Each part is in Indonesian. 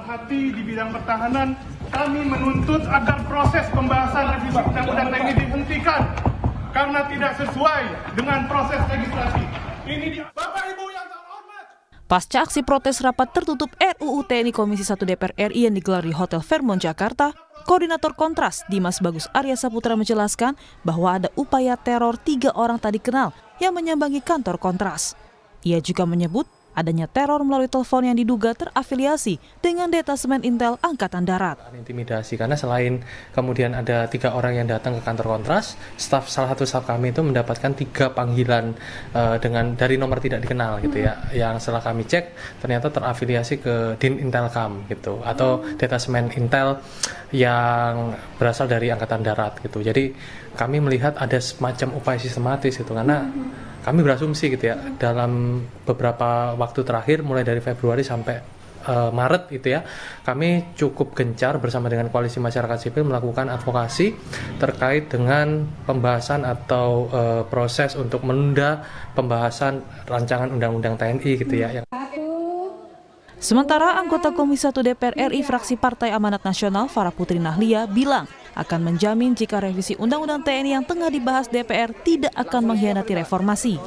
hati di bidang pertahanan, kami menuntut agar proses pembahasan revisi Undang-Undang TNI dihentikan karena tidak sesuai dengan proses legislasi. Bapak Ibu yang terhormat. Pasca aksi protes rapat tertutup RUU TNI Komisi 1 DPR RI yang digelar di Hotel Fairmont, Jakarta, Koordinator Kontras Dimas Bagus Arya Saputra menjelaskan bahwa ada upaya teror 3 orang tak dikenal yang menyambangi kantor Kontras. Ia juga menyebut adanya teror melalui telepon yang diduga terafiliasi dengan detasemen Intel Angkatan Darat. Intimidasi karena selain kemudian ada 3 orang yang datang ke kantor Kontras, salah satu staf kami itu mendapatkan 3 panggilan dari nomor tidak dikenal gitu ya, yang setelah kami cek ternyata terafiliasi ke Din Intelkam gitu atau detasemen Intel yang berasal dari Angkatan Darat gitu. Jadi kami melihat ada semacam upaya sistematis gitu karena kami berasumsi gitu ya, dalam beberapa waktu terakhir mulai dari Februari sampai Maret gitu ya, kami cukup gencar bersama dengan Koalisi Masyarakat Sipil melakukan advokasi terkait dengan pembahasan atau proses untuk menunda pembahasan rancangan Undang-Undang TNI gitu ya. Sementara anggota Komisi 1 DPR RI fraksi Partai Amanat Nasional Farah Putri Nahlia bilang akan menjamin jika revisi Undang-Undang TNI yang tengah dibahas DPR tidak akan mengkhianati reformasi.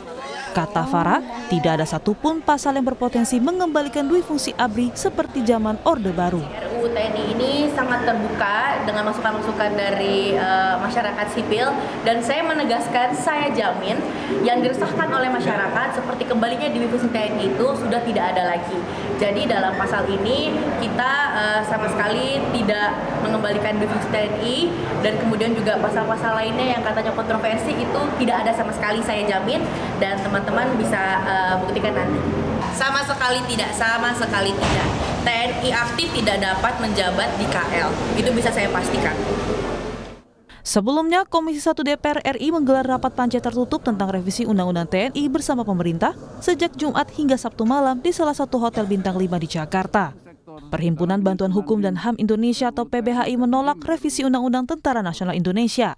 Kata Farah, tidak ada satupun pasal yang berpotensi mengembalikan dui fungsi ABRI seperti zaman Orde Baru. RUU TNI ini sangat terbuka dengan masukan-masukan dari masyarakat sipil, dan saya menegaskan, saya jamin yang diresahkan oleh masyarakat seperti kembalinya dui fungsi TNI itu sudah tidak ada lagi. Jadi dalam pasal ini kita sama sekali tidak mengembalikan dui fungsi TNI, dan kemudian juga pasal-pasal lainnya yang katanya kontroversi itu tidak ada sama sekali, saya jamin, dan teman-teman bisa buktikan nanti. Sama sekali tidak. TNI aktif tidak dapat menjabat di KL. Itu bisa saya pastikan. Sebelumnya, Komisi 1 DPR RI menggelar rapat panca tertutup tentang revisi Undang-Undang TNI bersama pemerintah sejak Jumat hingga Sabtu malam di salah satu hotel bintang 5 di Jakarta. Perhimpunan Bantuan Hukum dan HAM Indonesia atau PBHI menolak revisi Undang-Undang Tentara Nasional Indonesia.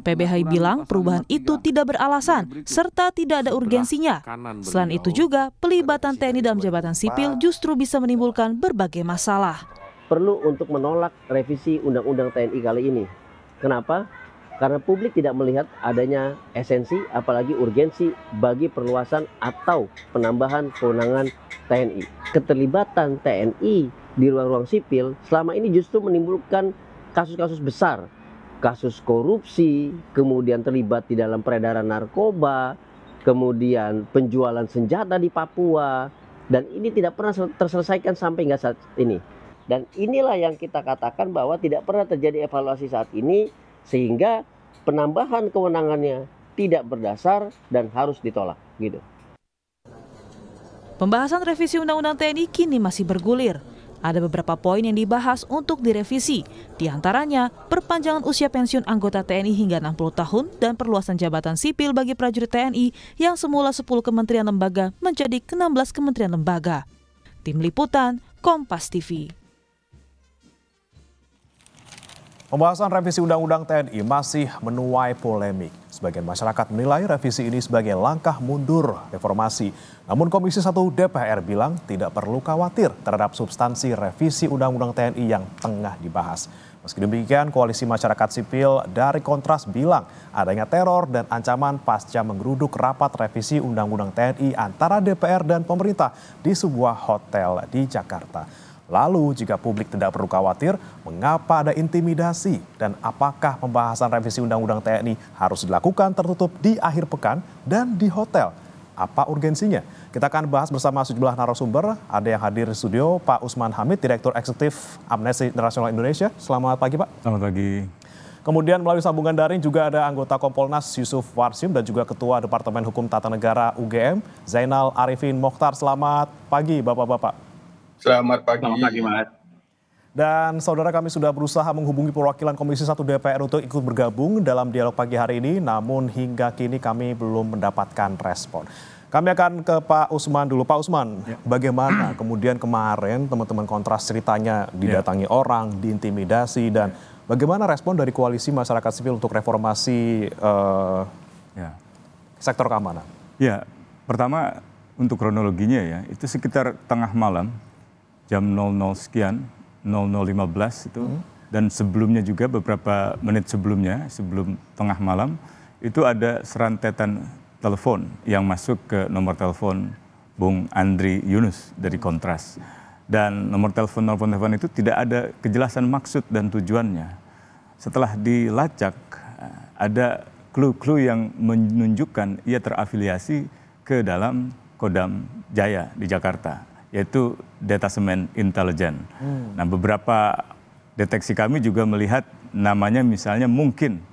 PBHI bilang perubahan itu tidak beralasan serta tidak ada urgensinya. Selain itu juga, pelibatan TNI dalam jabatan sipil justru bisa menimbulkan berbagai masalah. Perlu untuk menolak revisi Undang-Undang TNI kali ini. Kenapa? Karena publik tidak melihat adanya esensi apalagi urgensi bagi perluasan atau penambahan kewenangan TNI. Keterlibatan TNI di ruang-ruang sipil selama ini justru menimbulkan kasus-kasus besar. Kasus korupsi, kemudian terlibat di dalam peredaran narkoba, kemudian penjualan senjata di Papua, dan ini tidak pernah terselesaikan sampai hingga saat ini. Dan inilah yang kita katakan bahwa tidak pernah terjadi evaluasi saat ini, sehingga penambahan kewenangannya tidak berdasar dan harus ditolak gitu. Pembahasan revisi Undang-Undang TNI kini masih bergulir. Ada beberapa poin yang dibahas untuk direvisi, di antaranya perpanjangan usia pensiun anggota TNI hingga 60 tahun dan perluasan jabatan sipil bagi prajurit TNI yang semula 10 kementerian lembaga menjadi 16 kementerian lembaga. Tim Liputan, Kompas TV. Pembahasan revisi Undang-Undang TNI masih menuai polemik. Sebagian masyarakat menilai revisi ini sebagai langkah mundur reformasi. Namun Komisi 1 DPR bilang tidak perlu khawatir terhadap substansi revisi Undang-Undang TNI yang tengah dibahas. Meski demikian, Koalisi Masyarakat Sipil dari Kontras bilang adanya teror dan ancaman pasca menggeruduk rapat revisi Undang-Undang TNI antara DPR dan pemerintah di sebuah hotel di Jakarta. Lalu jika publik tidak perlu khawatir, mengapa ada intimidasi dan apakah pembahasan revisi Undang-Undang TNI harus dilakukan tertutup di akhir pekan dan di hotel? Apa urgensinya? Kita akan bahas bersama sejumlah narasumber. Ada yang hadir di studio, Pak Usman Hamid, Direktur Eksekutif Amnesty International Indonesia. Selamat pagi, Pak. Selamat pagi. Kemudian melalui sambungan daring juga ada anggota Kompolnas Yusuf Warsim dan juga Ketua Departemen Hukum Tata Negara UGM, Zainal Arifin Mokhtar. Selamat pagi, Bapak-Bapak. Selamat pagi. Selamat pagi, Mas. Dan saudara, kami sudah berusaha menghubungi perwakilan Komisi 1 DPR untuk ikut bergabung dalam dialog pagi hari ini, namun hingga kini kami belum mendapatkan respon. Kami akan ke Pak Usman dulu. Pak Usman, bagaimana kemudian kemarin teman-teman Kontras ceritanya didatangi orang, diintimidasi, dan bagaimana respon dari Koalisi Masyarakat Sipil untuk reformasi sektor keamanan? Ya, pertama untuk kronologinya ya, itu sekitar tengah malam jam 00 sekian, 00.15 itu, dan sebelumnya juga beberapa menit sebelumnya, sebelum tengah malam, itu ada serantetan telepon yang masuk ke nomor telepon Bung Andri Yunus dari Kontras. Dan nomor telepon itu tidak ada kejelasan maksud dan tujuannya. Setelah dilacak, ada clue-clue yang menunjukkan ia terafiliasi ke dalam Kodam Jaya di Jakarta, yaitu Detasemen Intelijen. Nah, beberapa deteksi kami juga melihat namanya misalnya mungkin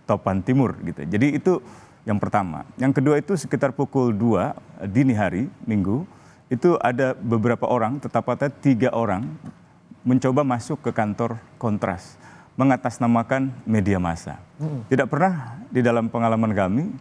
Topan Timur gitu. Jadi itu yang pertama. Yang kedua itu sekitar pukul 2 dini hari Minggu, itu ada beberapa orang, tepatnya 3 orang mencoba masuk ke kantor Kontras mengatasnamakan media massa. Tidak pernah di dalam pengalaman kami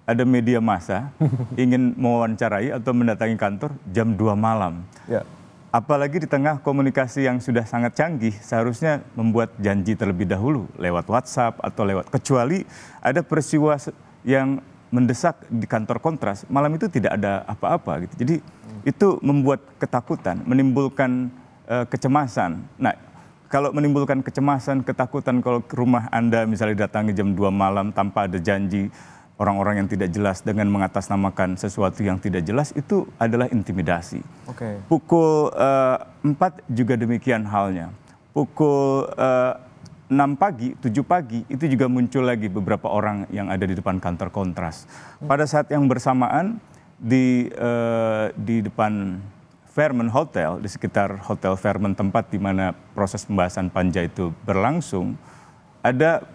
ada media massa ingin mewawancarai atau mendatangi kantor jam 2 malam. Ya. Apalagi di tengah komunikasi yang sudah sangat canggih, seharusnya membuat janji terlebih dahulu lewat WhatsApp atau lewat, kecuali ada peristiwa yang mendesak di kantor Kontras, malam itu tidak ada apa-apa gitu. Jadi itu membuat ketakutan, menimbulkan kecemasan. Nah, kalau menimbulkan kecemasan, ketakutan kalau ke rumah Anda misalnya datangi jam 2 malam tanpa ada janji, orang-orang yang tidak jelas dengan mengatasnamakan sesuatu yang tidak jelas, itu adalah intimidasi. Okay. Pukul 4 juga demikian halnya. Pukul 6 pagi, 7 pagi, itu juga muncul lagi beberapa orang yang ada di depan kantor Kontras. Pada saat yang bersamaan, di depan Fairmont Hotel, di sekitar Hotel Fairmont, tempat di mana proses pembahasan panja itu berlangsung, ada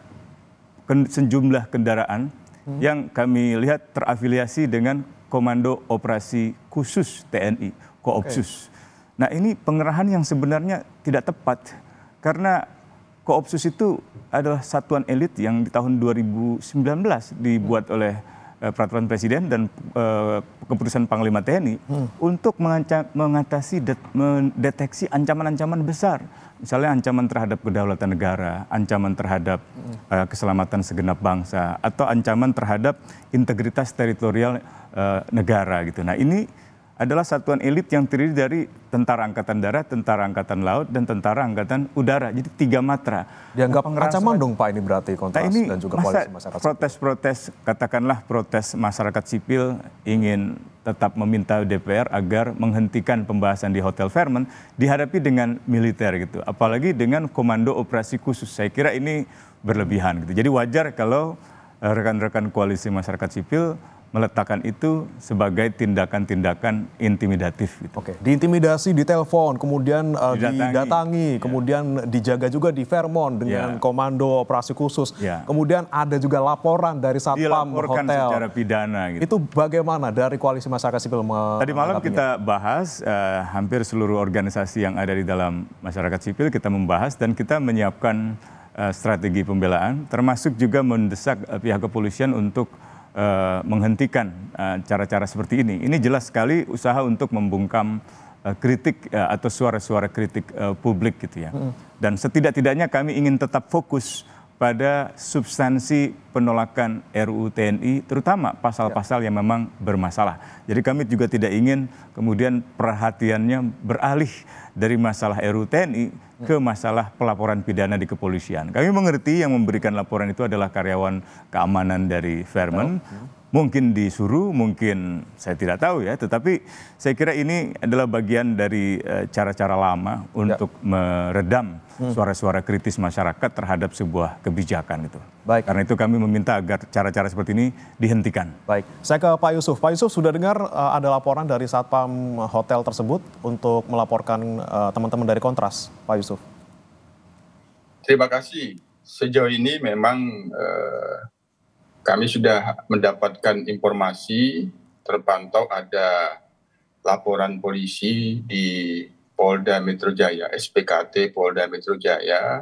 sejumlah kendaraan yang kami lihat terafiliasi dengan Komando Operasi Khusus TNI, Koopsus. Nah, ini pengerahan yang sebenarnya tidak tepat, karena Koopsus itu adalah satuan elit yang di tahun 2019 dibuat oleh peraturan Presiden dan keputusan Panglima TNI untuk mendeteksi ancaman-ancaman besar. Misalnya ancaman terhadap kedaulatan negara, ancaman terhadap keselamatan segenap bangsa, atau ancaman terhadap integritas teritorial negara gitu. Nah, ini adalah satuan elit yang terdiri dari Tentara Angkatan Darat, Tentara Angkatan Laut, dan Tentara Angkatan Udara. Jadi 3 matra. Dianggap ancaman dong Pak ini berarti Kontras dan juga koalisi masyarakat sipil. Protes-protes, katakanlah protes masyarakat sipil ingin tetap meminta DPR agar menghentikan pembahasan di Hotel Fairmont dihadapi dengan militer gitu. Apalagi dengan Komando Operasi Khusus. Saya kira ini berlebihan gitu. Jadi wajar kalau rekan-rekan koalisi masyarakat sipil meletakkan itu sebagai tindakan-tindakan intimidatif. Gitu. Oke, diintimidasi, ditelepon, kemudian didatangi, kemudian dijaga juga di Fairmont dengan Komando Operasi Khusus. Kemudian ada juga laporan dari Satpam Dilaporkan Hotel. Secara pidana. Gitu. Itu bagaimana dari koalisi masyarakat sipil? Tadi malam kita bahas hampir seluruh organisasi yang ada di dalam masyarakat sipil, kita membahas dan kita menyiapkan strategi pembelaan, termasuk juga mendesak pihak kepolisian untuk menghentikan cara-cara seperti ini. Ini jelas sekali usaha untuk membungkam kritik atau suara-suara kritik publik gitu ya. Dan setidak-tidaknya kami ingin tetap fokus pada substansi penolakan RUU TNI, terutama pasal-pasal yang memang bermasalah. Jadi kami juga tidak ingin kemudian perhatiannya beralih dari masalah RUU TNI ke masalah pelaporan pidana di kepolisian. Kami mengerti yang memberikan laporan itu adalah karyawan keamanan dari Fairmont. Mungkin disuruh, mungkin saya tidak tahu ya, tetapi saya kira ini adalah bagian dari cara-cara lama untuk meredam suara-suara kritis masyarakat terhadap sebuah kebijakan itu. Baik. Karena itu kami meminta agar cara-cara seperti ini dihentikan. Baik, saya ke Pak Yusuf. Pak Yusuf, sudah dengar ada laporan dari Satpam Hotel tersebut untuk melaporkan teman-teman dari Kontras, Pak Yusuf? Terima kasih. Sejauh ini memang kami sudah mendapatkan informasi terpantau ada laporan polisi di Polda Metro Jaya, SPKT Polda Metro Jaya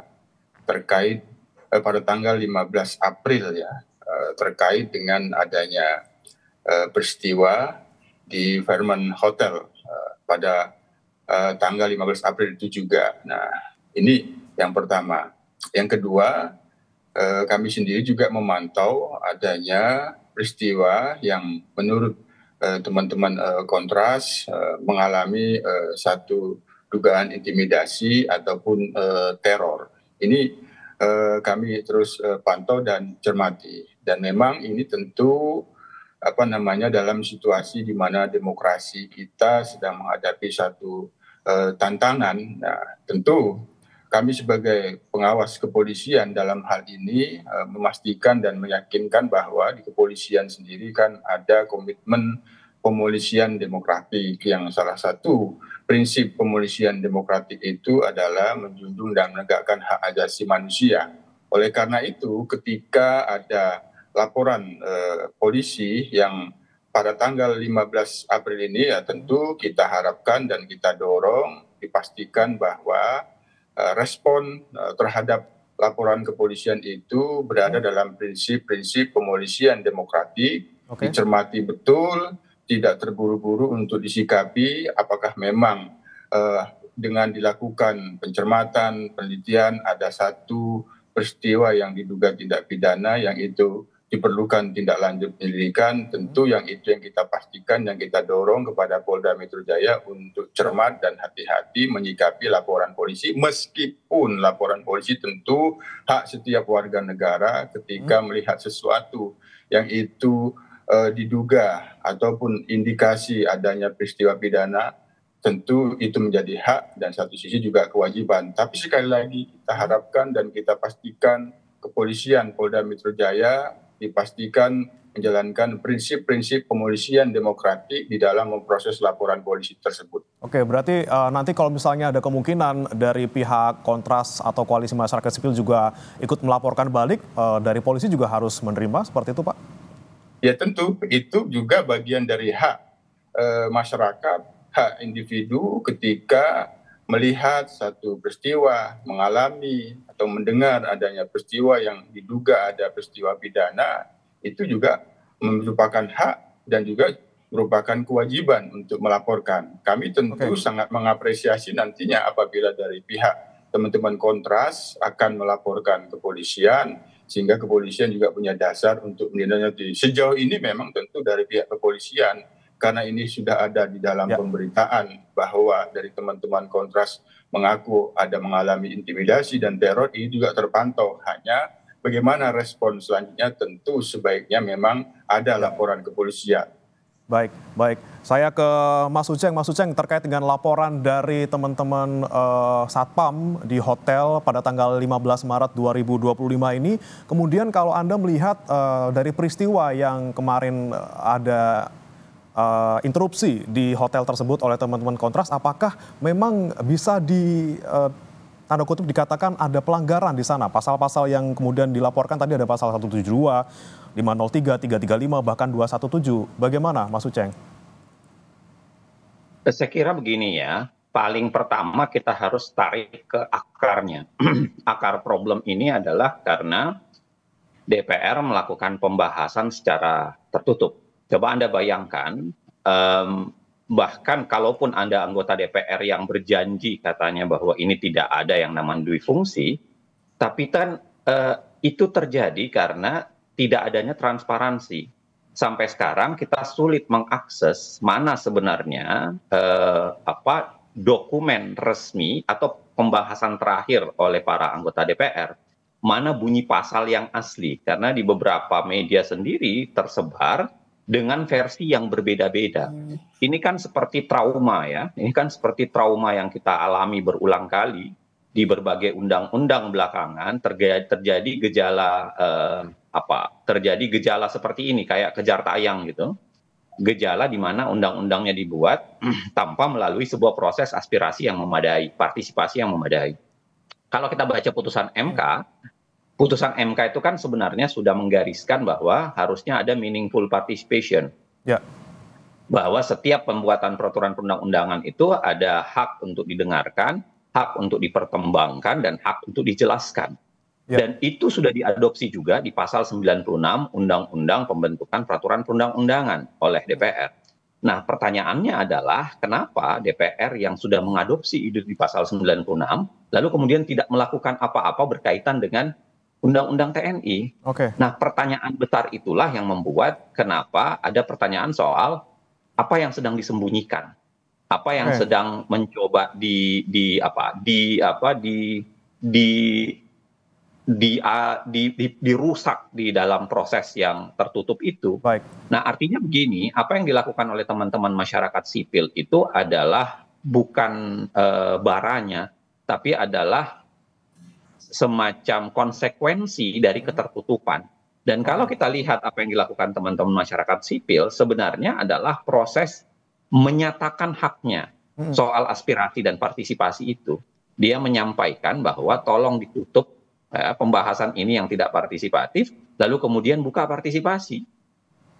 terkait pada tanggal 15 April ya, terkait dengan adanya peristiwa di Fairmont Hotel pada tanggal 15 April itu juga. Nah, ini yang pertama. Yang kedua, kami sendiri juga memantau adanya peristiwa yang menurut teman-teman Kontras mengalami satu dugaan intimidasi ataupun teror. Ini kami terus pantau dan cermati. Dan memang ini tentu dalam situasi di mana demokrasi kita sedang menghadapi satu tantangan. Nah, tentu kami sebagai pengawas kepolisian dalam hal ini memastikan dan meyakinkan bahwa di kepolisian sendiri kan ada komitmen pemolisian demokratik, yang salah satu prinsip pemolisian demokratik itu adalah menjunjung dan menegakkan hak asasi manusia. Oleh karena itu, ketika ada laporan polisi yang pada tanggal 15 April ini, ya tentu kita harapkan dan kita dorong dipastikan bahwa respon terhadap laporan kepolisian itu berada dalam prinsip-prinsip pemolisian demokratik, dicermati betul, tidak terburu-buru untuk disikapi apakah memang dengan dilakukan pencermatan, penelitian ada satu peristiwa yang diduga tindak pidana yang itu diperlukan tindak lanjut penyelidikan. Tentu yang itu yang kita pastikan, yang kita dorong kepada Polda Metro Jaya untuk cermat dan hati-hati menyikapi laporan polisi, meskipun laporan polisi tentu hak setiap warga negara ketika melihat sesuatu yang itu diduga ataupun indikasi adanya peristiwa pidana, tentu itu menjadi hak dan satu sisi juga kewajiban. Tapi sekali lagi kita harapkan dan kita pastikan kepolisian Polda Metro Jaya dipastikan menjalankan prinsip-prinsip pemolisian demokratik di dalam memproses laporan polisi tersebut. Oke, berarti nanti kalau misalnya ada kemungkinan dari pihak Kontras atau Koalisi Masyarakat Sipil juga ikut melaporkan balik, dari polisi juga harus menerima, seperti itu Pak? Ya tentu, itu juga bagian dari hak masyarakat, hak individu ketika melihat satu peristiwa, mengalami atau mendengar adanya peristiwa yang diduga ada peristiwa pidana, itu juga merupakan hak dan juga merupakan kewajiban untuk melaporkan. Kami tentu sangat mengapresiasi nantinya apabila dari pihak teman-teman Kontras akan melaporkan kepolisian, sehingga kepolisian juga punya dasar untuk menindaklanjuti. Sejauh ini memang tentu dari pihak kepolisian, karena ini sudah ada di dalam pemberitaan bahwa dari teman-teman Kontras mengaku ada mengalami intimidasi dan teror, ini juga terpantau. Hanya bagaimana respon selanjutnya tentu sebaiknya memang ada laporan kepolisian. Baik, baik. Saya ke Mas Uceng. Mas Uceng, terkait dengan laporan dari teman-teman Satpam di hotel pada tanggal 15 Maret 2025 ini, kemudian kalau Anda melihat dari peristiwa yang kemarin ada interupsi di hotel tersebut oleh teman-teman Kontras, apakah memang bisa tanda kutip dikatakan ada pelanggaran di sana? Pasal-pasal yang kemudian dilaporkan tadi ada pasal 172, 503, 335, bahkan 217. Bagaimana Mas Uceng? Saya kira begini ya, paling pertama kita harus tarik ke akarnya. Akar problem ini adalah karena DPR melakukan pembahasan secara tertutup. Coba Anda bayangkan, bahkan kalaupun Anda anggota DPR yang berjanji katanya bahwa ini tidak ada yang namanya dui fungsi, tapi kan itu terjadi karena tidak adanya transparansi. Sampai sekarang kita sulit mengakses mana sebenarnya dokumen resmi atau pembahasan terakhir oleh para anggota DPR, mana bunyi pasal yang asli, karena di beberapa media sendiri tersebar dengan versi yang berbeda-beda. Ini kan seperti trauma ya, ini kan seperti trauma yang kita alami berulang kali di berbagai undang-undang belakangan terjadi gejala terjadi gejala seperti ini, kayak kejar tayang gitu. Gejala di mana undang-undangnya dibuat tanpa melalui sebuah proses aspirasi yang memadai, partisipasi yang memadai. Kalau kita baca putusan MK itu kan sebenarnya sudah menggariskan bahwa harusnya ada meaningful participation. Ya. Bahwa setiap pembuatan peraturan perundang-undangan itu ada hak untuk didengarkan, hak untuk diperkembangkan, dan hak untuk dijelaskan. Ya. Dan itu sudah diadopsi juga di pasal 96 Undang-Undang Pembentukan Peraturan Perundang-undangan oleh DPR. Nah, pertanyaannya adalah kenapa DPR yang sudah mengadopsi itu di pasal 96 lalu kemudian tidak melakukan apa-apa berkaitan dengan Undang-Undang TNI. Nah, pertanyaan besar itulah yang membuat kenapa ada pertanyaan soal apa yang sedang disembunyikan. apa yang sedang mencoba dirusak di dalam proses yang tertutup itu. Baik. Nah, artinya begini, apa yang dilakukan oleh teman-teman masyarakat sipil itu adalah bukan baranya, tapi adalah semacam konsekuensi dari ketertutupan. Dan kalau kita lihat apa yang dilakukan teman-teman masyarakat sipil, sebenarnya adalah proses menyatakan haknya soal aspirasi dan partisipasi itu. Dia menyampaikan bahwa tolong ditutup pembahasan ini yang tidak partisipatif, lalu kemudian buka partisipasi.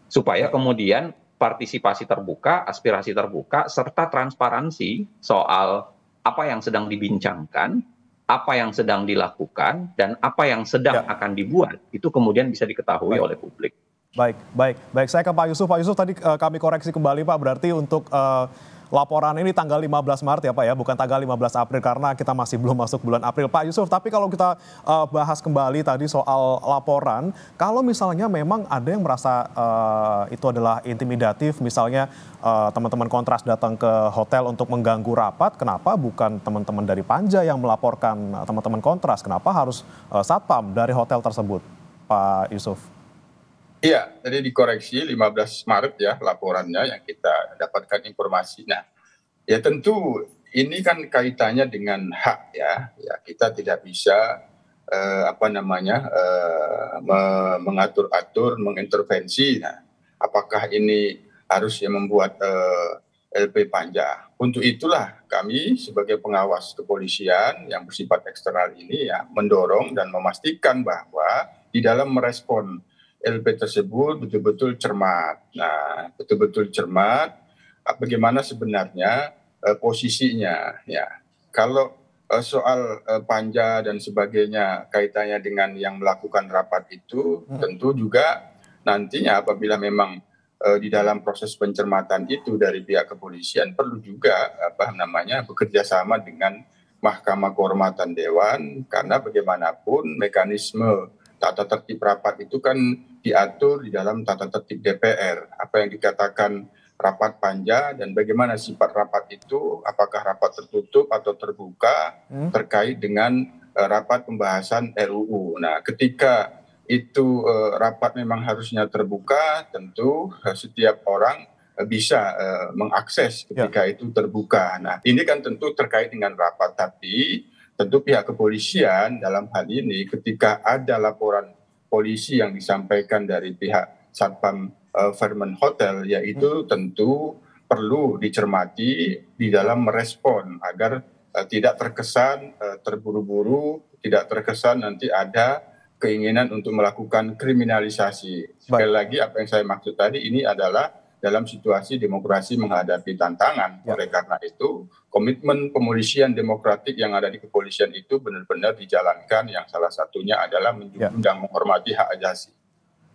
Supaya kemudian partisipasi terbuka, aspirasi terbuka, serta transparansi soal apa yang sedang dibincangkan, apa yang sedang dilakukan, dan apa yang sedang akan dibuat, itu kemudian bisa diketahui oleh publik. Baik. Saya ke Pak Yusuf. Pak Yusuf, tadi kami koreksi kembali Pak, berarti untuk laporan ini tanggal 15 Maret ya Pak ya, bukan tanggal 15 April karena kita masih belum masuk bulan April. Pak Yusuf, tapi kalau kita bahas kembali tadi soal laporan, kalau misalnya memang ada yang merasa itu adalah intimidatif, misalnya teman-teman Kontras datang ke hotel untuk mengganggu rapat, kenapa bukan teman-teman dari Panja yang melaporkan teman-teman Kontras? Kenapa harus satpam dari hotel tersebut, Pak Yusuf? Iya, tadi dikoreksi 15 Maret ya laporannya yang kita dapatkan informasi. Nah, ya tentu ini kan kaitannya dengan hak ya. Ya kita tidak bisa mengatur-atur, mengintervensi. Nah, apakah ini harus yang membuat LP Panja? Untuk itulah kami sebagai pengawas kepolisian yang bersifat eksternal ini ya mendorong dan memastikan bahwa di dalam merespon LP tersebut betul-betul cermat. Nah, betul-betul cermat bagaimana sebenarnya posisinya ya. Kalau soal Panja dan sebagainya kaitannya dengan yang melakukan rapat itu tentu juga nantinya apabila memang di dalam proses pencermatan itu dari pihak kepolisian perlu juga bekerja sama dengan Mahkamah Kehormatan Dewan, karena bagaimanapun mekanisme tata tertib rapat itu kan diatur di dalam tata tertib DPR. Apa yang dikatakan rapat Panja dan bagaimana sifat rapat itu, apakah rapat tertutup atau terbuka terkait dengan rapat pembahasan RUU. Nah, ketika itu rapat memang harusnya terbuka, tentu setiap orang bisa mengakses ketika itu terbuka. Nah, ini kan tentu terkait dengan rapat, tapi tentu pihak kepolisian dalam hal ini ketika ada laporan polisi yang disampaikan dari pihak Satpam Fairmont Hotel, yaitu tentu perlu dicermati di dalam merespon agar tidak terkesan terburu-buru, tidak terkesan nanti ada keinginan untuk melakukan kriminalisasi. Sekali lagi apa yang saya maksud tadi ini adalah dalam situasi demokrasi menghadapi tantangan. Oleh karena itu, komitmen pemolisian demokratik yang ada di kepolisian itu benar-benar dijalankan, yang salah satunya adalah menjunjung dan menghormati hak asasi.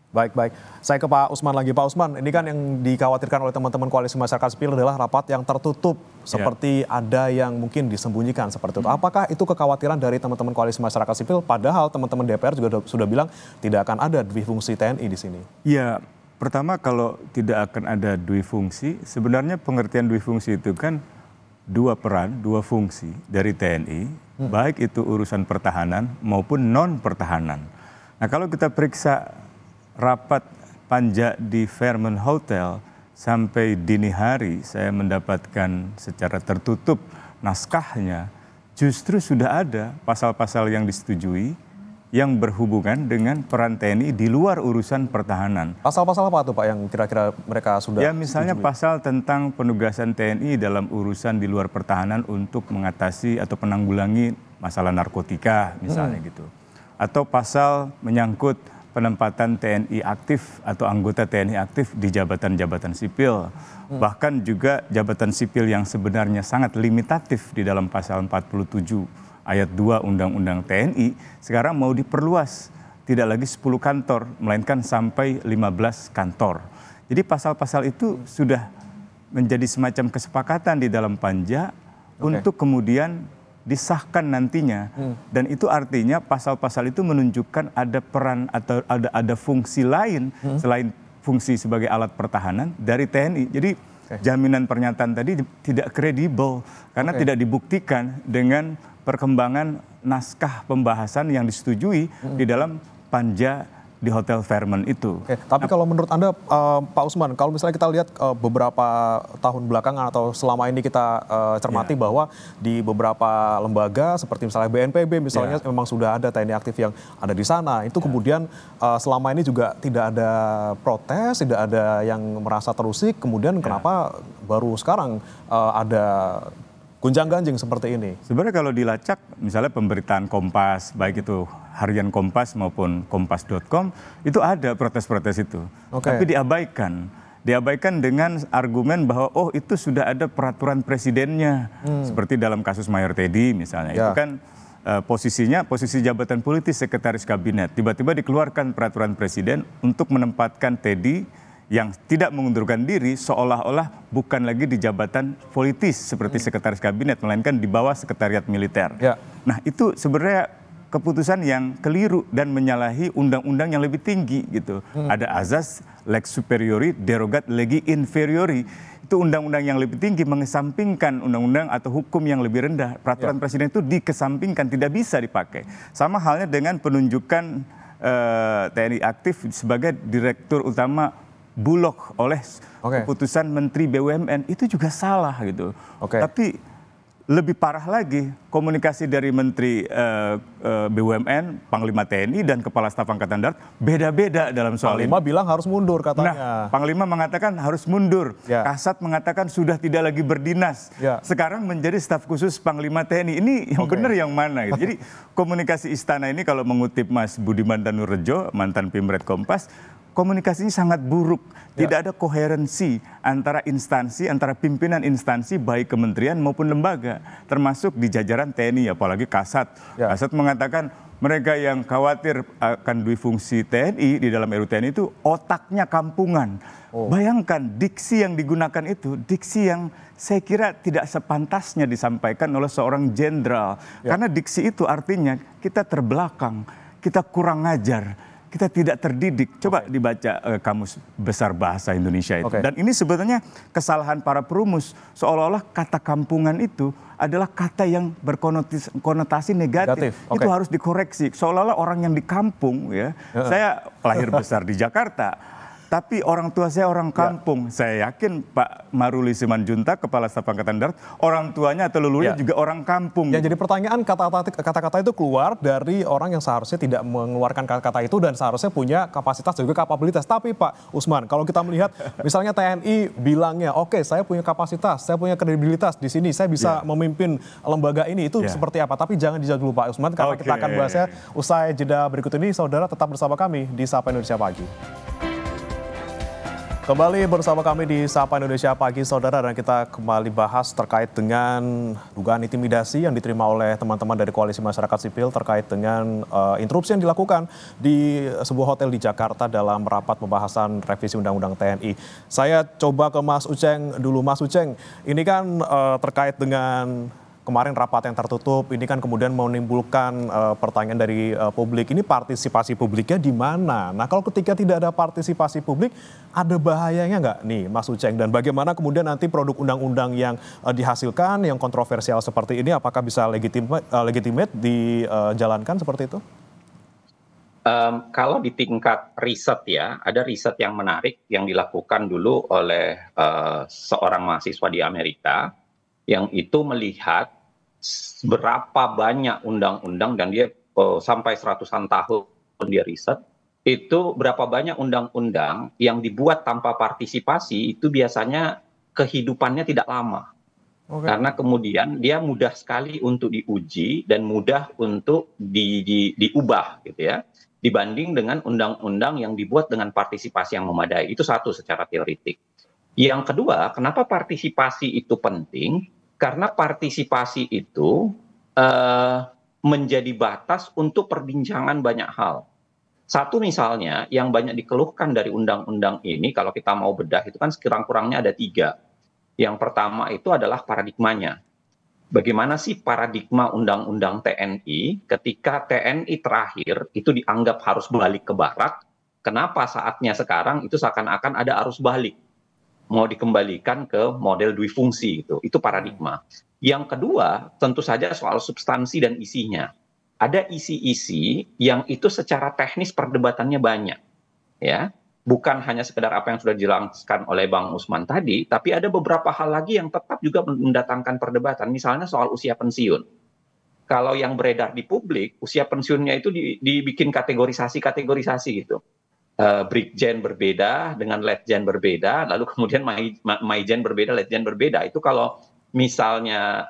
Baik. Saya ke Pak Usman lagi. Pak Usman, ini kan yang dikhawatirkan oleh teman-teman koalisi masyarakat sipil adalah rapat yang tertutup, seperti ada yang mungkin disembunyikan seperti itu. Apakah itu kekhawatiran dari teman-teman koalisi masyarakat sipil, padahal teman-teman DPR juga sudah bilang tidak akan ada dwi-fungsi TNI di sini? Iya. Pertama, kalau tidak akan ada dui fungsi, sebenarnya pengertian dui fungsi itu kan dua peran, dua fungsi dari TNI, baik itu urusan pertahanan maupun non-pertahanan. Nah, kalau kita periksa rapat Panja di Fairmont Hotel, sampai dini hari saya mendapatkan secara tertutup naskahnya, justru sudah ada pasal-pasal yang disetujui yang berhubungan dengan peran TNI di luar urusan pertahanan. Pasal-pasal apa tuh Pak yang kira-kira mereka sudah ya, misalnya setujui? Pasal tentang penugasan TNI dalam urusan di luar pertahanan untuk mengatasi atau penanggulangi masalah narkotika misalnya gitu. Atau pasal menyangkut penempatan TNI aktif atau anggota TNI aktif di jabatan-jabatan sipil. Bahkan juga jabatan sipil yang sebenarnya sangat limitatif di dalam pasal 47 ayat 2 Undang-Undang TNI, sekarang mau diperluas, tidak lagi 10 kantor, melainkan sampai 15 kantor. Jadi pasal-pasal itu sudah menjadi semacam kesepakatan di dalam Panja untuk kemudian disahkan nantinya. Dan itu artinya pasal-pasal itu menunjukkan ada peran atau ada fungsi lain selain fungsi sebagai alat pertahanan dari TNI. Jadi jaminan pernyataan tadi tidak kredibel karena tidak dibuktikan dengan perkembangan naskah pembahasan yang disetujui di dalam panja di Hotel Fairmont itu. Tapi kalau menurut Anda, Pak Usman, kalau misalnya kita lihat beberapa tahun belakangan atau selama ini kita cermati bahwa di beberapa lembaga seperti misalnya BNPB misalnya memang sudah ada TNI aktif yang ada di sana. Itu kemudian selama ini juga tidak ada protes, tidak ada yang merasa terusik. Kemudian kenapa baru sekarang ada gunjang-ganjing seperti ini? Sebenarnya kalau dilacak, misalnya pemberitaan Kompas, baik itu harian Kompas maupun kompas.com, itu ada protes-protes itu. Tapi diabaikan dengan argumen bahwa itu sudah ada peraturan presidennya. Seperti dalam kasus Mayor Teddy misalnya. Itu kan posisi jabatan politis sekretaris kabinet. Tiba-tiba dikeluarkan peraturan presiden untuk menempatkan Teddy yang tidak mengundurkan diri seolah-olah bukan lagi di jabatan politis seperti sekretaris kabinet, melainkan di bawah sekretariat militer. Nah itu sebenarnya keputusan yang keliru dan menyalahi undang-undang yang lebih tinggi gitu. Ada azas lex superiori derogat legi inferiori. Itu undang-undang yang lebih tinggi mengesampingkan undang-undang atau hukum yang lebih rendah. Peraturan presiden itu dikesampingkan, tidak bisa dipakai. Sama halnya dengan penunjukan TNI aktif sebagai direktur utama Bulog oleh keputusan Menteri BUMN, itu juga salah gitu. Tapi lebih parah lagi, komunikasi dari Menteri BUMN, Panglima TNI dan Kepala Staf Angkatan Darat beda-beda dalam soal ini. Panglima bilang harus mundur katanya. Nah, Panglima mengatakan harus mundur. Kasat mengatakan sudah tidak lagi berdinas. Sekarang menjadi staf khusus Panglima TNI. Ini yang benar yang mana? Gitu. Jadi komunikasi istana ini kalau mengutip Mas Budiman Danurrejo, mantan Pimret Kompas, komunikasinya sangat buruk. Tidak ada koherensi antara instansi, antara pimpinan instansi baik kementerian maupun lembaga. Termasuk di jajaran TNI, apalagi Kasat. Kasat mengatakan mereka yang khawatir akan duifungsi TNI di dalam RUU TNI itu otaknya kampungan. Bayangkan diksi yang digunakan itu, diksi yang saya kira tidak sepantasnya disampaikan oleh seorang jenderal. Karena diksi itu artinya kita terbelakang, kita kurang ajar. Kita tidak terdidik. Coba dibaca Kamus Besar Bahasa Indonesia itu. Dan ini sebetulnya kesalahan para perumus. Seolah-olah kata kampungan itu adalah kata yang berkonotasi negatif. Itu harus dikoreksi. Seolah-olah orang yang di kampung, ya. Saya lahir besar di Jakarta. Tapi orang tua saya orang kampung. Saya yakin Pak Maruli Simanjuntak, Kepala Staf Angkatan Darat, orang tuanya atau leluhurnya juga orang kampung. Yang jadi pertanyaan, kata-kata itu keluar dari orang yang seharusnya tidak mengeluarkan kata-kata itu dan seharusnya punya kapasitas dan juga kapabilitas. Tapi Pak Usman, kalau kita melihat misalnya TNI bilangnya, oke, saya punya kapasitas, saya punya kredibilitas di sini, saya bisa memimpin lembaga ini, itu seperti apa? Tapi jangan dijawab dulu Pak Usman, karena kita akan bahasnya usai jeda berikut ini. Saudara tetap bersama kami di Sapa Indonesia Pagi. Kembali bersama kami di Sapa Indonesia Pagi, saudara, dan kita kembali bahas terkait dengan dugaan intimidasi yang diterima oleh teman-teman dari Koalisi Masyarakat Sipil terkait dengan interupsi yang dilakukan di sebuah hotel di Jakarta dalam rapat pembahasan revisi Undang-Undang TNI. Saya coba ke Mas Uceng dulu. Mas Uceng, ini kan terkait dengan kemarin rapat yang tertutup, ini kan kemudian menimbulkan pertanyaan dari publik. Ini partisipasi publiknya di mana? Nah, kalau ketika tidak ada partisipasi publik, ada bahayanya nggak nih Mas Uceng? Dan bagaimana kemudian nanti produk undang-undang yang dihasilkan, yang kontroversial seperti ini, apakah bisa legitimate dijalankan seperti itu? Kalau di tingkat riset ya, ada riset yang menarik yang dilakukan dulu oleh seorang mahasiswa di Amerika, yang itu melihat berapa banyak undang-undang, dan dia sampai seratusan tahun dia riset, itu berapa banyak undang-undang yang dibuat tanpa partisipasi itu biasanya kehidupannya tidak lama. Karena kemudian dia mudah sekali untuk diuji dan mudah untuk diubah gitu ya, dibanding dengan undang-undang yang dibuat dengan partisipasi yang memadai. Itu satu secara teoritik. Yang kedua, kenapa partisipasi itu penting? Karena partisipasi itu menjadi batas untuk perbincangan banyak hal. Satu misalnya yang banyak dikeluhkan dari undang-undang ini, kalau kita mau bedah itu kan sekurang-kurangnya ada 3. Yang pertama itu adalah paradigmanya. Bagaimana sih paradigma undang-undang TNI ketika TNI terakhir itu dianggap harus balik ke barak? Kenapa saatnya sekarang itu seakan-akan ada arus balik? mau dikembalikan ke model dui fungsi gitu. Itu paradigma. Yang kedua, tentu saja soal substansi dan isinya. Ada isi-isi yang itu secara teknis perdebatannya banyak, ya. Bukan hanya sekedar apa yang sudah dijelaskan oleh Bang Usman tadi, tapi ada beberapa hal lagi yang tetap juga mendatangkan perdebatan. Misalnya soal usia pensiun. Kalau yang beredar di publik, usia pensiunnya itu dibikin kategorisasi gitu. Brigjen berbeda dengan Letjen berbeda, lalu kemudian Maijen berbeda, Letjen berbeda. Itu kalau misalnya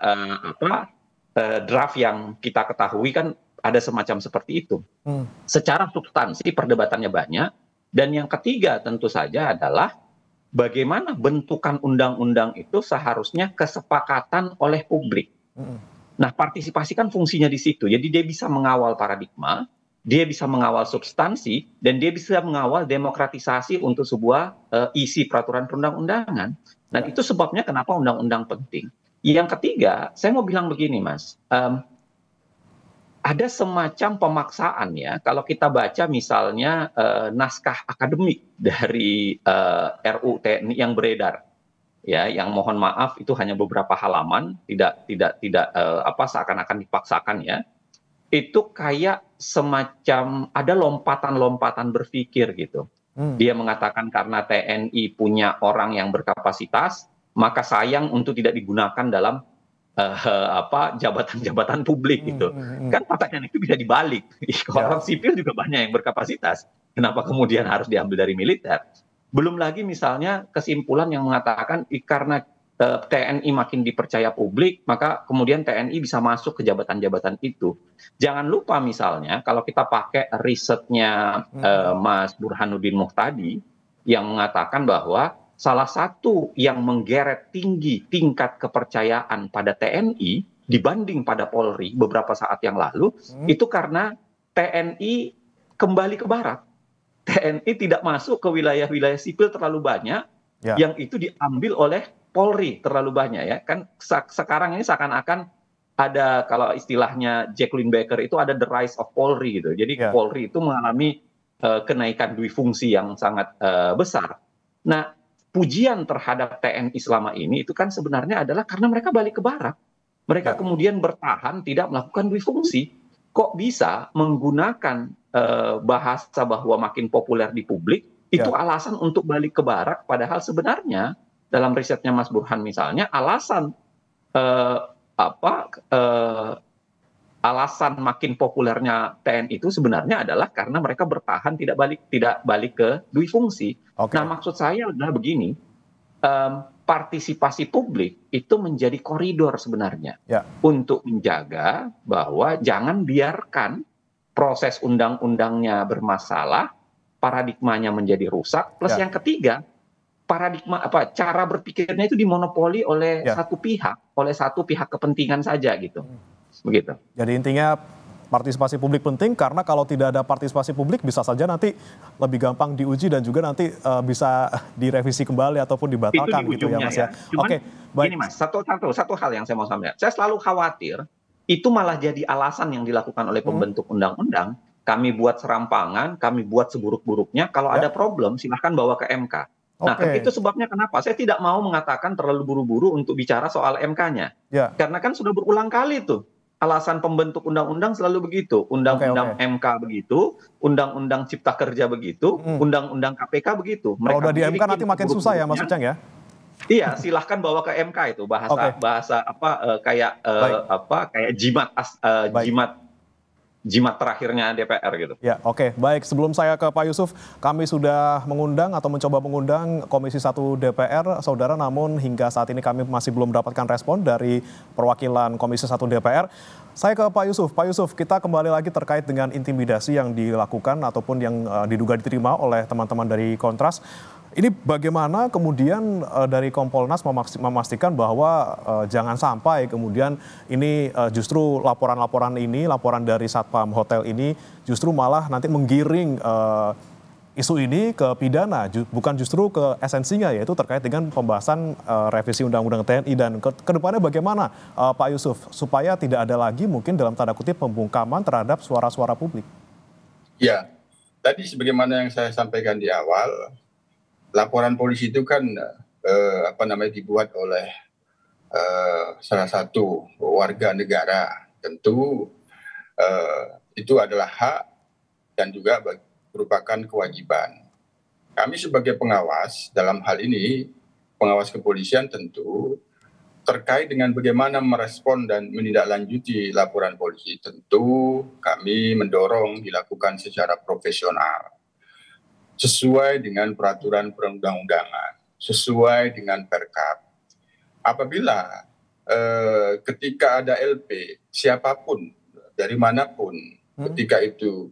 draft yang kita ketahui kan ada semacam seperti itu. Secara substansi perdebatannya banyak. Dan yang ketiga tentu saja adalah bagaimana bentukan undang-undang itu seharusnya kesepakatan oleh publik. Nah, partisipasi kan fungsinya di situ. Jadi dia bisa mengawal paradigma, dia bisa mengawal substansi, dan dia bisa mengawal demokratisasi untuk sebuah isi peraturan perundang-undangan. Dan itu sebabnya kenapa undang-undang penting. Yang ketiga, saya mau bilang begini, Mas. Ada semacam pemaksaan ya, kalau kita baca misalnya naskah akademik dari RUU TNI yang beredar. Ya, yang mohon maaf itu hanya beberapa halaman, tidak seakan-akan dipaksakan ya. Itu kayak semacam ada lompatan-lompatan berpikir gitu. Dia mengatakan karena TNI punya orang yang berkapasitas, maka sayang untuk tidak digunakan dalam jabatan-jabatan publik gitu. Kan pertanyaan itu bisa dibalik. Orang sipil juga banyak yang berkapasitas. Kenapa kemudian harus diambil dari militer? Belum lagi misalnya kesimpulan yang mengatakan karena TNI makin dipercaya publik, maka kemudian TNI bisa masuk ke jabatan-jabatan itu. Jangan lupa misalnya kalau kita pakai risetnya Mas Burhanuddin Muhtadi yang mengatakan bahwa salah satu yang menggeret tinggi tingkat kepercayaan pada TNI dibanding pada Polri beberapa saat yang lalu, itu karena TNI kembali ke barat. TNI tidak masuk ke wilayah-wilayah sipil terlalu banyak, yang itu diambil oleh Polri terlalu banyak ya. Kan sekarang ini seakan-akan ada, kalau istilahnya Jacqueline Baker itu ada the rise of Polri gitu. Jadi Polri itu mengalami kenaikan dui fungsi yang sangat besar. Nah, pujian terhadap TNI selama ini itu kan sebenarnya adalah karena mereka balik ke barat. Mereka kemudian bertahan tidak melakukan dui fungsi. Kok bisa menggunakan bahasa bahwa makin populer di publik itu alasan untuk balik ke barat, padahal sebenarnya dalam risetnya Mas Burhan misalnya alasan alasan makin populernya TNI itu sebenarnya adalah karena mereka bertahan tidak balik ke dui fungsi. Nah, maksud saya adalah begini, partisipasi publik itu menjadi koridor sebenarnya untuk menjaga bahwa jangan biarkan proses undang-undangnya bermasalah, paradigmanya menjadi rusak. Plus yang ketiga, paradigma cara berpikirnya itu dimonopoli oleh satu pihak kepentingan saja gitu. Begitu. Jadi intinya partisipasi publik penting, karena kalau tidak ada partisipasi publik bisa saja nanti lebih gampang diuji dan juga nanti bisa direvisi kembali ataupun dibatalkan gitu ya Mas ya. Oke, baik. Ini Mas, satu hal yang saya mau sampaikan. Saya selalu khawatir itu malah jadi alasan yang dilakukan oleh pembentuk undang-undang. Kami buat serampangan, kami buat seburuk-buruknya. Kalau ada problem silahkan bawa ke MK. Nah, itu sebabnya kenapa saya tidak mau mengatakan terlalu buru-buru untuk bicara soal MK-nya. Karena kan sudah berulang kali tuh. Alasan pembentuk undang-undang selalu begitu. Undang-undang MK begitu, undang-undang Cipta Kerja begitu, undang-undang KPK begitu. Kalau udah di MK nanti makin susah ya Mas Uceng ya? Iya, silahkan bawa ke MK itu bahasa kayak jimat terakhirnya DPR gitu. Ya, baik. Sebelum saya ke Pak Yusuf, kami sudah mengundang atau mencoba mengundang Komisi 1 DPR, saudara, namun hingga saat ini kami masih belum mendapatkan respon dari perwakilan Komisi 1 DPR. Saya ke Pak Yusuf. Pak Yusuf, kita kembali lagi terkait dengan intimidasi yang dilakukan ataupun yang diduga diterima oleh teman-teman dari Kontras. Ini bagaimana kemudian dari Kompolnas memastikan bahwa jangan sampai kemudian ini justru laporan-laporan ini, laporan dari Satpam Hotel ini justru malah nanti menggiring isu ini ke pidana, bukan justru ke esensinya, yaitu terkait dengan pembahasan revisi Undang-Undang TNI, dan ke depannya bagaimana Pak Yusuf supaya tidak ada lagi mungkin dalam tanda kutip pembungkaman terhadap suara-suara publik. Ya, tadi sebagaimana yang saya sampaikan di awal, laporan polisi itu kan dibuat oleh salah satu warga negara, tentu itu adalah hak dan juga merupakan kewajiban. Kami sebagai pengawas dalam hal ini, pengawas kepolisian tentu terkait dengan bagaimana merespon dan menindaklanjuti laporan polisi, tentu kami mendorong dilakukan secara profesional, sesuai dengan peraturan perundang-undangan, sesuai dengan Perkap. Apabila ketika ada LP, siapapun, dari manapun, ketika itu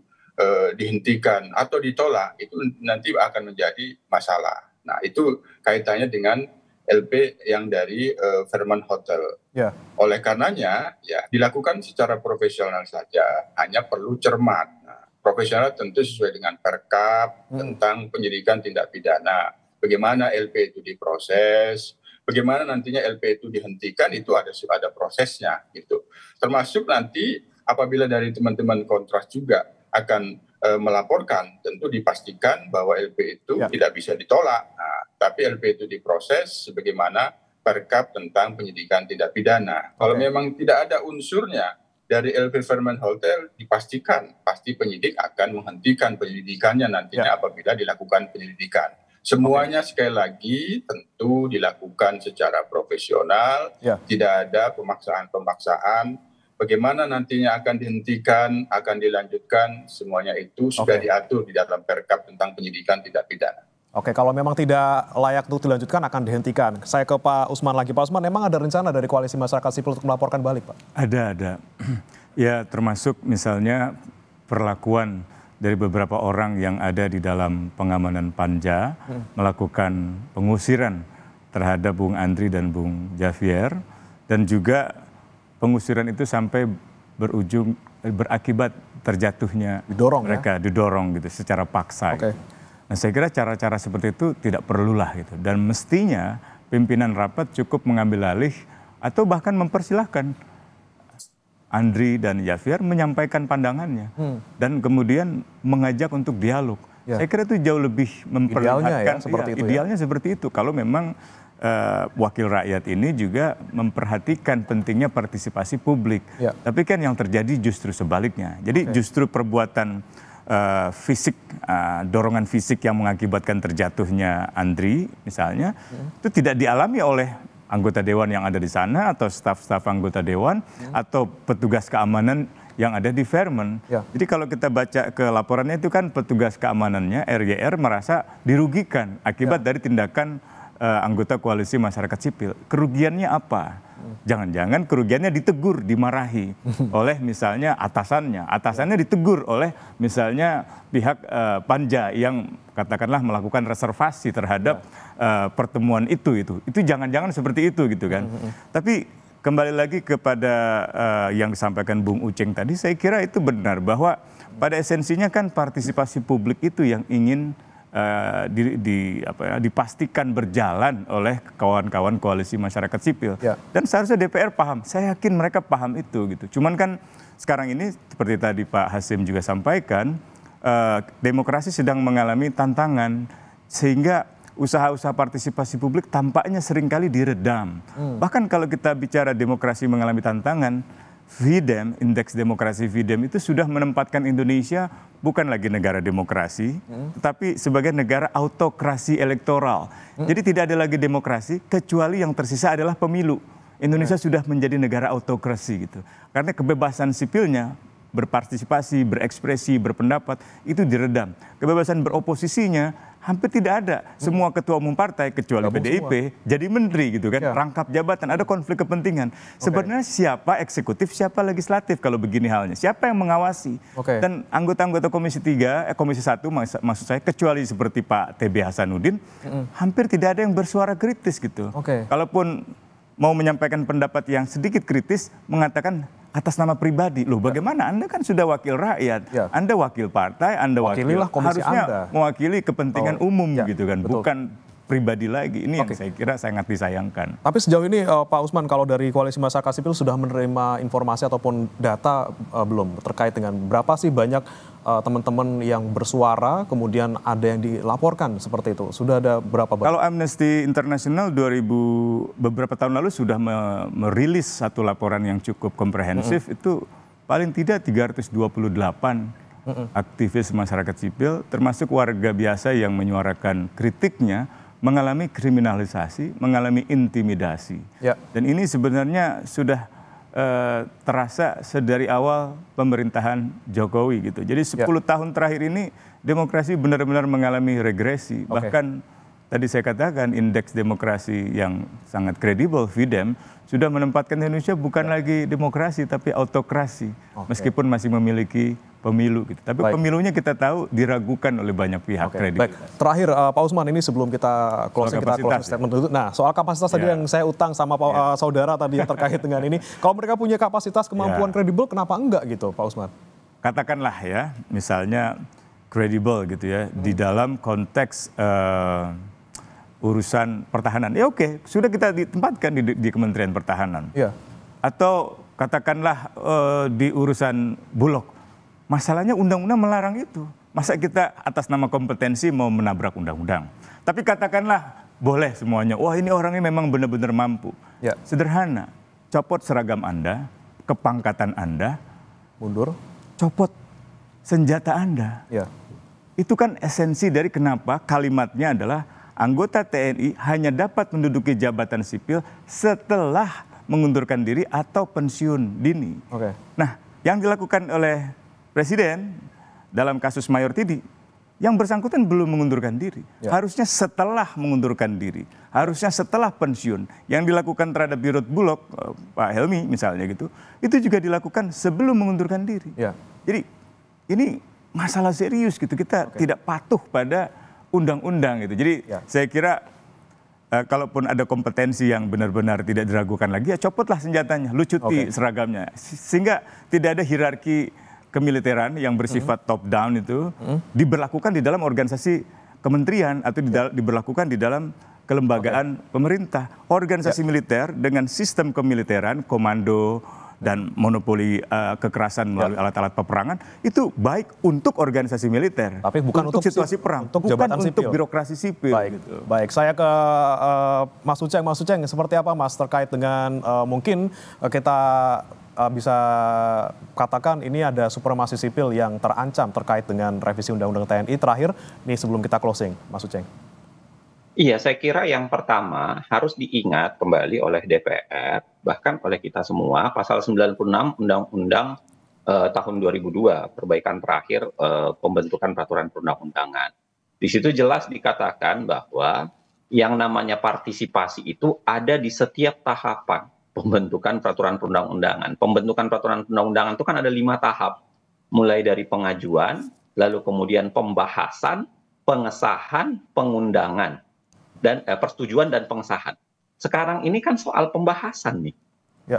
dihentikan atau ditolak, itu nanti akan menjadi masalah. Nah, itu kaitannya dengan LP yang dari Fairmont Hotel. Yeah. Oleh karenanya, ya dilakukan secara profesional saja, hanya perlu cermat. Nah, profesional tentu sesuai dengan Perkap tentang penyidikan tindak pidana. Bagaimana LP itu diproses, bagaimana nantinya LP itu dihentikan, itu ada prosesnya gitu. Termasuk nanti apabila dari teman-teman kontras juga akan melaporkan, tentu dipastikan bahwa LP itu tidak bisa ditolak. Nah, tapi LP itu diproses sebagaimana Perkap tentang penyidikan tindak pidana. Kalau memang tidak ada unsurnya dari LP Fairmont Hotel, dipastikan pasti penyidik akan menghentikan penyelidikannya nantinya apabila dilakukan penyelidikan. Semuanya sekali lagi tentu dilakukan secara profesional, tidak ada pemaksaan-pemaksaan. Bagaimana nantinya akan dihentikan, akan dilanjutkan, semuanya itu sudah diatur di dalam Perkap tentang penyidikan tindak pidana. Oke, kalau memang tidak layak untuk dilanjutkan akan dihentikan. Saya ke Pak Usman lagi. Pak Usman, memang ada rencana dari Koalisi Masyarakat Sipil untuk melaporkan balik, Pak? Ada. Ya, termasuk misalnya perlakuan dari beberapa orang yang ada di dalam pengamanan Panja melakukan pengusiran terhadap Bung Andri dan Bung Javier, dan juga pengusiran itu sampai berakibat terjatuhnya mereka, didorong gitu secara paksa. Gitu. Nah, saya kira cara-cara seperti itu tidak perlulah gitu, dan mestinya pimpinan rapat cukup mengambil alih atau bahkan mempersilahkan Andri dan Javier menyampaikan pandangannya dan kemudian mengajak untuk dialog. Saya kira itu jauh lebih memperlihatkan idealnya seperti itu. Kalau memang wakil rakyat ini juga memperhatikan pentingnya partisipasi publik. Tapi kan yang terjadi justru sebaliknya. Jadi justru perbuatan fisik, dorongan fisik yang mengakibatkan terjatuhnya Andri misalnya, itu tidak dialami oleh anggota dewan yang ada di sana atau staf-staf anggota dewan atau petugas keamanan yang ada di Fairmont. Jadi kalau kita baca ke laporannya itu kan petugas keamanannya, RYR, merasa dirugikan akibat dari tindakan anggota Koalisi Masyarakat Sipil. Kerugiannya apa? Jangan-jangan kerugiannya ditegur, dimarahi oleh misalnya atasannya. Atasannya ditegur oleh misalnya pihak Panja yang katakanlah melakukan reservasi terhadap pertemuan itu. Itu jangan-jangan seperti itu gitu kan. Tapi kembali lagi kepada yang disampaikan Bung Uceng tadi, saya kira itu benar bahwa pada esensinya kan partisipasi publik itu yang ingin dipastikan berjalan oleh kawan-kawan Koalisi Masyarakat Sipil. Dan seharusnya DPR paham, saya yakin mereka paham itu gitu. Cuman kan sekarang ini seperti tadi Pak Hasim juga sampaikan, demokrasi sedang mengalami tantangan sehingga usaha-usaha partisipasi publik tampaknya seringkali diredam. Bahkan kalau kita bicara demokrasi mengalami tantangan, VDEM, Indeks Demokrasi VDEM itu sudah menempatkan Indonesia bukan lagi negara demokrasi, tetapi sebagai negara autokrasi elektoral. Jadi tidak ada lagi demokrasi, kecuali yang tersisa adalah pemilu. Indonesia sudah menjadi negara autokrasi gitu. Karena kebebasan sipilnya, berpartisipasi, berekspresi, berpendapat, itu diredam. Kebebasan beroposisinya hampir tidak ada. Semua ketua umum partai kecuali PDIP jadi menteri gitu kan, rangkap jabatan, ada konflik kepentingan. Sebenarnya siapa eksekutif, siapa legislatif kalau begini halnya? Siapa yang mengawasi? Dan anggota-anggota Komisi 3, Komisi 1 maksud saya, kecuali seperti Pak TB Hasanuddin, hampir tidak ada yang bersuara kritis gitu. Kalaupun mau menyampaikan pendapat yang sedikit kritis, mengatakan atas nama pribadi. Loh, bagaimana? Anda kan sudah wakil rakyat, Anda wakil partai, Anda harusnya mewakili kepentingan umum gitu kan, bukan pribadi lagi. Ini yang saya kira sangat disayangkan. Tapi sejauh ini Pak Usman, kalau dari Koalisi Masyarakat Sipil sudah menerima informasi ataupun data belum terkait dengan berapa sih banyak teman-teman yang bersuara, kemudian ada yang dilaporkan seperti itu? Sudah ada berapa banyak? Kalau Amnesty International beberapa tahun lalu sudah merilis satu laporan yang cukup komprehensif, itu paling tidak 328 aktivis masyarakat sipil, termasuk warga biasa yang menyuarakan kritiknya, mengalami kriminalisasi, mengalami intimidasi. Ya. Dan ini sebenarnya sudah terasa sedari awal pemerintahan Jokowi gitu. Jadi 10 tahun terakhir ini demokrasi benar-benar mengalami regresi. Bahkan tadi saya katakan indeks demokrasi yang sangat kredibel, VDEM, sudah menempatkan Indonesia bukan lagi demokrasi tapi autokrasi. Meskipun masih memiliki pemilu gitu. Tapi pemilunya kita tahu diragukan oleh banyak pihak kredibel. Baik, terakhir Pak Usman, ini sebelum kita closing statement dulu. Nah, soal kapasitas tadi yang saya utang sama saudara tadi yang terkait dengan ini. Kalau mereka punya kapasitas kemampuan kredibel, kenapa enggak gitu Pak Usman? Katakanlah ya, misalnya kredibel gitu ya, di dalam konteks urusan pertahanan. Ya oke, sudah kita ditempatkan di Kementerian Pertahanan. Atau katakanlah di urusan Bulog. Masalahnya undang-undang melarang itu. Masa kita atas nama kompetensi mau menabrak undang-undang. Tapi katakanlah boleh semuanya. Wah, ini orang ini memang benar-benar mampu. Sederhana. Copot seragam Anda, kepangkatan Anda, mundur, copot senjata Anda. Itu kan esensi dari kenapa kalimatnya adalah anggota TNI hanya dapat menduduki jabatan sipil setelah mengundurkan diri atau pensiun dini. Nah, yang dilakukan oleh Presiden dalam kasus Mayor Tidi, yang bersangkutan belum mengundurkan diri. Harusnya setelah mengundurkan diri, harusnya setelah pensiun. Yang dilakukan terhadap Dirut Bulog, Pak Helmi misalnya gitu, itu juga dilakukan sebelum mengundurkan diri. Jadi ini masalah serius gitu, kita tidak patuh pada undang-undang gitu. Jadi saya kira kalaupun ada kompetensi yang benar-benar tidak diragukan lagi, ya copotlah senjatanya, lucuti seragamnya. Sehingga tidak ada hierarki kemiliteran yang bersifat top down itu diberlakukan di dalam organisasi kementerian atau diberlakukan di dalam kelembagaan pemerintah. Organisasi militer dengan sistem kemiliteran, komando dan monopoli kekerasan melalui alat-alat peperangan itu baik untuk organisasi militer, tapi bukan untuk situasi perang, untuk bukan jabatan untuk sipil. birokrasi sipil. Baik, saya ke Mas Uceng. Mas Uceng, seperti apa Mas terkait dengan mungkin kita bisa katakan ini ada supremasi sipil yang terancam terkait dengan revisi Undang-Undang TNI. Terakhir, nih sebelum kita closing, Mas Uceng. Iya, saya kira yang pertama harus diingat kembali oleh DPR, bahkan oleh kita semua, pasal 96 Undang-Undang tahun 2002, perbaikan terakhir pembentukan peraturan perundang-undangan. Di situ jelas dikatakan bahwa yang namanya partisipasi itu ada di setiap tahapan pembentukan peraturan perundang-undangan. Pembentukan peraturan perundang-undangan itu kan ada 5 tahap. Mulai dari pengajuan, lalu kemudian pembahasan, pengesahan, pengundangan, dan persetujuan dan pengesahan. Sekarang ini kan soal pembahasan nih.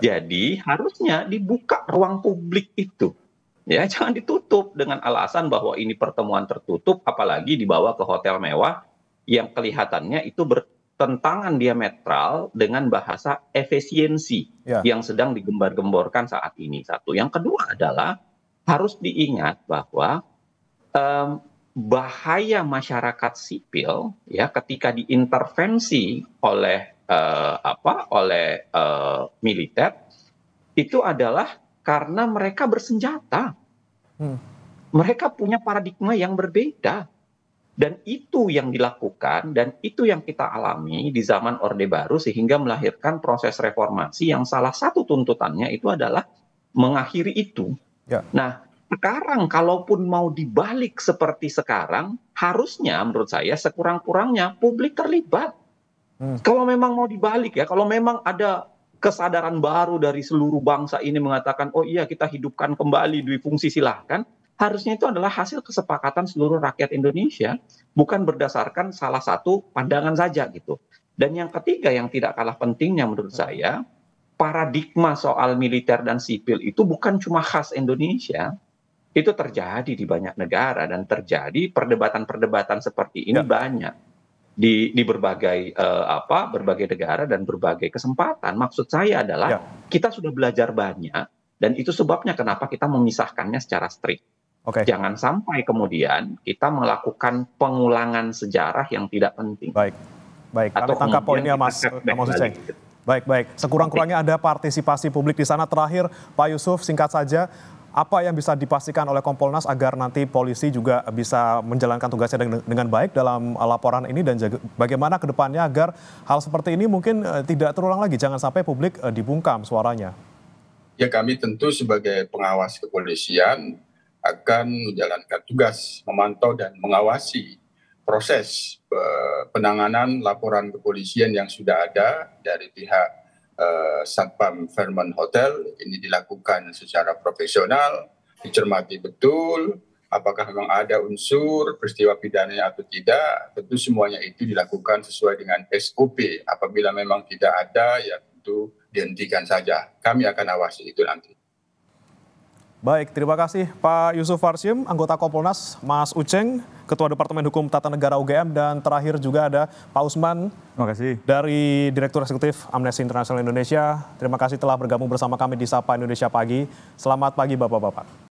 Jadi harusnya dibuka ruang publik itu. Ya, jangan ditutup dengan alasan bahwa ini pertemuan tertutup, apalagi dibawa ke hotel mewah yang kelihatannya itu bertentangan diametral dengan bahasa efisiensi yang sedang digembar-gemborkan saat ini. Satu. Yang kedua adalah harus diingat bahwa bahaya masyarakat sipil ya ketika diintervensi oleh militer itu adalah karena mereka bersenjata. Mereka punya paradigma yang berbeda. Dan itu yang dilakukan dan itu yang kita alami di zaman Orde Baru sehingga melahirkan proses reformasi yang salah satu tuntutannya itu adalah mengakhiri itu. Nah, sekarang kalaupun mau dibalik seperti sekarang, harusnya menurut saya sekurang-kurangnya publik terlibat. Kalau memang mau dibalik ya, kalau memang ada kesadaran baru dari seluruh bangsa ini mengatakan, oh iya kita hidupkan kembali dui fungsi silahkan, harusnya itu adalah hasil kesepakatan seluruh rakyat Indonesia, bukan berdasarkan salah satu pandangan saja gitu. Dan yang ketiga yang tidak kalah pentingnya menurut saya, paradigma soal militer dan sipil itu bukan cuma khas Indonesia, itu terjadi di banyak negara dan terjadi perdebatan-perdebatan seperti ini banyak di berbagai berbagai negara dan berbagai kesempatan. Maksud saya adalah kita sudah belajar banyak dan itu sebabnya kenapa kita memisahkannya secara strict. Oke. Jangan sampai kemudian kita melakukan pengulangan sejarah yang tidak penting. Baik, kami Atau tangkap kemudian poinnya kita Mas setback Uceng. balik. Baik. Sekurang-kurangnya ada partisipasi publik di sana. Terakhir, Pak Yusuf, singkat saja, apa yang bisa dipastikan oleh Kompolnas agar nanti polisi juga bisa menjalankan tugasnya dengan baik dalam laporan ini, dan bagaimana ke depannya agar hal seperti ini mungkin tidak terulang lagi, jangan sampai publik dibungkam suaranya? Ya, kami tentu sebagai pengawas kepolisian akan menjalankan tugas memantau dan mengawasi proses penanganan laporan kepolisian yang sudah ada dari pihak Satpam Fairmont Hotel. Ini dilakukan secara profesional, dicermati betul apakah memang ada unsur peristiwa pidana atau tidak. Tentu semuanya itu dilakukan sesuai dengan SOP. Apabila memang tidak ada, ya tentu dihentikan saja. Kami akan awasi itu nanti. Baik, terima kasih Pak Yusuf Warsim, anggota Kompolnas, Mas Uceng, Ketua Departemen Hukum Tata Negara UGM, dan terakhir juga ada Pak Usman. Terima kasih. Dari Direktur Eksekutif Amnesty International Indonesia. Terima kasih telah bergabung bersama kami di Sapa Indonesia Pagi. Selamat pagi Bapak-Bapak.